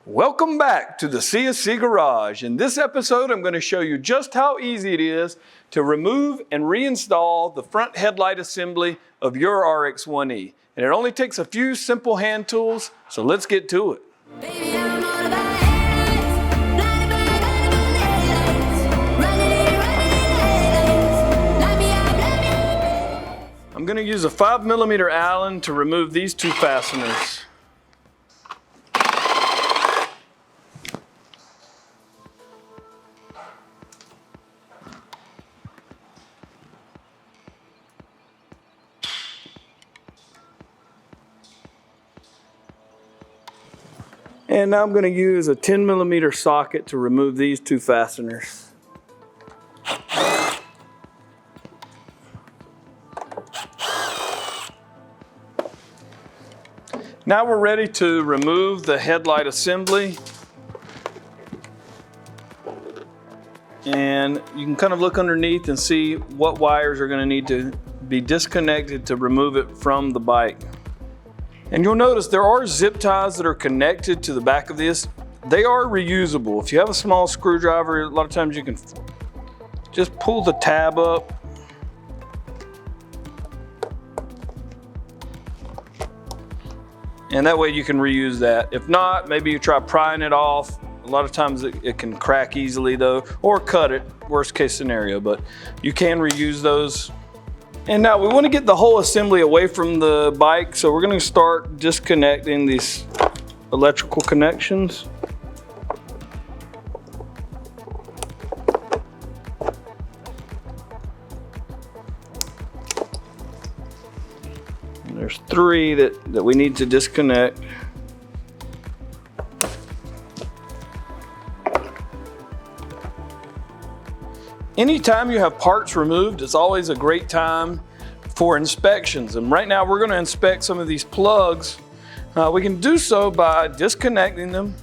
Welcome back to the CSC Garage. In this episode, I'm going to show you just how easy it is to remove and reinstall the front headlight assembly of your RX1E. And it only takes a few simple hand tools, so let's get to it. I'm going to use a 5mm Allen to remove these two fasteners. And now I'm going to use a 10mm socket to remove these two fasteners. Now we're ready to remove the headlight assembly. And you can kind of look underneath and see what wires are going to need to be disconnected to remove it from the bike. And you'll notice there are zip ties that are connected to the back of this. They are reusable. If you have a small screwdriver, a lot of times you can just pull the tab up. And that way you can reuse that. If not, maybe you try prying it off. A lot of times it can crack easily though, or cut it, worst case scenario, but you can reuse those. And now we want to get the whole assembly away from the bike, so we're going to start disconnecting these electrical connections. And there's three that we need to disconnect. Anytime you have parts removed, it's always a great time for inspections. And right now we're going to inspect some of these plugs. We can do so by disconnecting them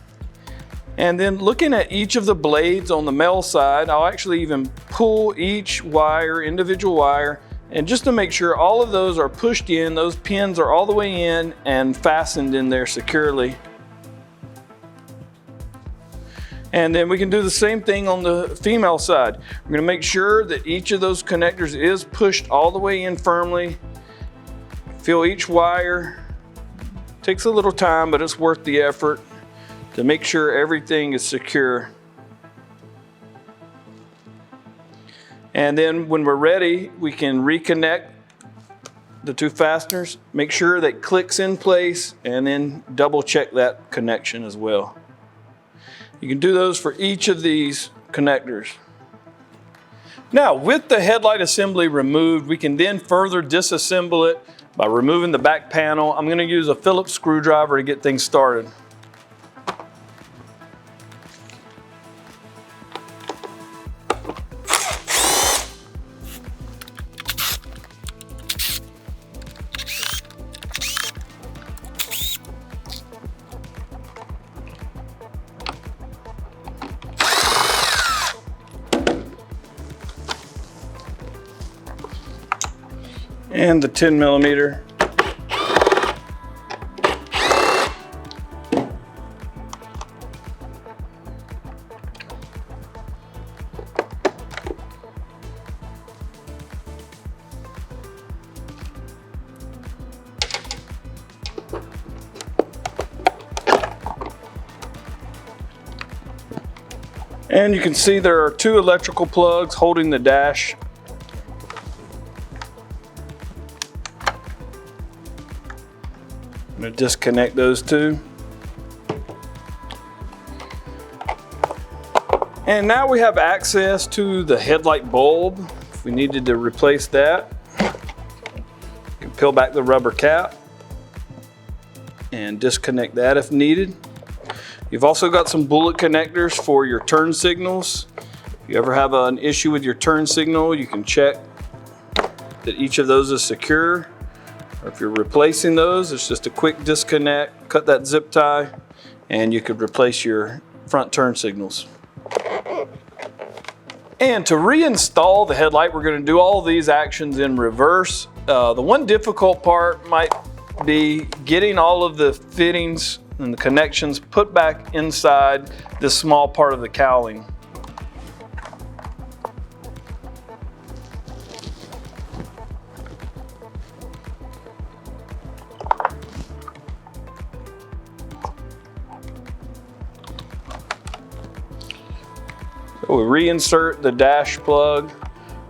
and then looking at each of the blades on the male side. I'll actually even pull each wire, individual wire, and just to make sure all of those are pushed in, those pins are all the way in and fastened in there securely. And then we can do the same thing on the female side. We're going to make sure that each of those connectors is pushed all the way in firmly. Feel each wire. Takes a little time, but it's worth the effort to make sure everything is secure. And then when we're ready, we can reconnect the two fasteners, make sure that clicks in place, and then double check that connection as well. You can do those for each of these connectors. Now, with the headlight assembly removed, we can then further disassemble it by removing the back panel. I'm going to use a Phillips screwdriver to get things started. And the 10mm. And you can see there are two electrical plugs holding the dash. I'm going to disconnect those two. And now we have access to the headlight bulb. If we needed to replace that, you can peel back the rubber cap and disconnect that if needed. You've also got some bullet connectors for your turn signals. If you ever have an issue with your turn signal, you can check that each of those is secure. Or if you're replacing those, it's just a quick disconnect, cut that zip tie, and you could replace your front turn signals. And to reinstall the headlight, we're going to do all of these actions in reverse. The one difficult part might be getting all of the fittings and the connections put back inside this small part of the cowling. So we reinsert the dash plug.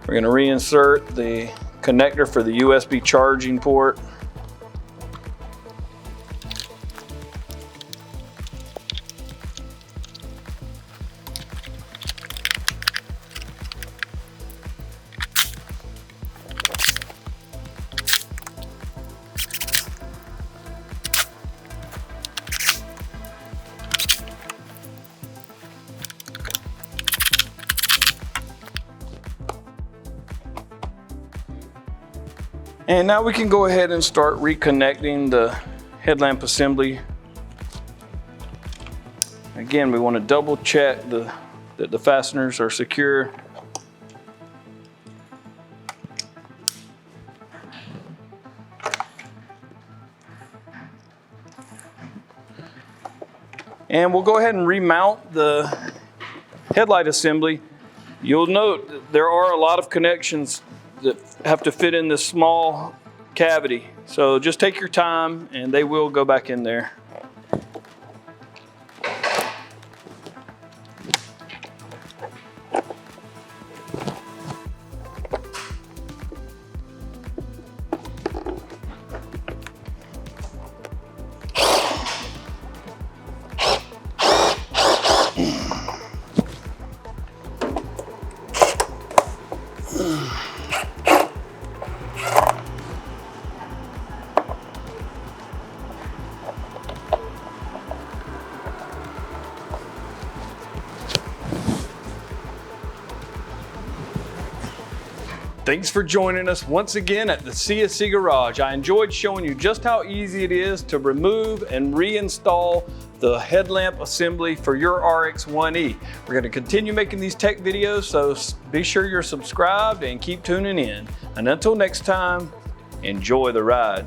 We're going to reinsert the connector for the USB charging port. And now we can go ahead and start reconnecting the headlamp assembly. Again, we want to double check that the fasteners are secure. And we'll go ahead and remount the headlight assembly. You'll note that there are a lot of connections that have to fit in this small cavity. So just take your time and they will go back in there. Thanks for joining us once again at the CSC Garage. I enjoyed showing you just how easy it is to remove and reinstall the headlamp assembly for your RX1E. We're going to continue making these tech videos, so be sure you're subscribed and keep tuning in. And until next time, enjoy the ride.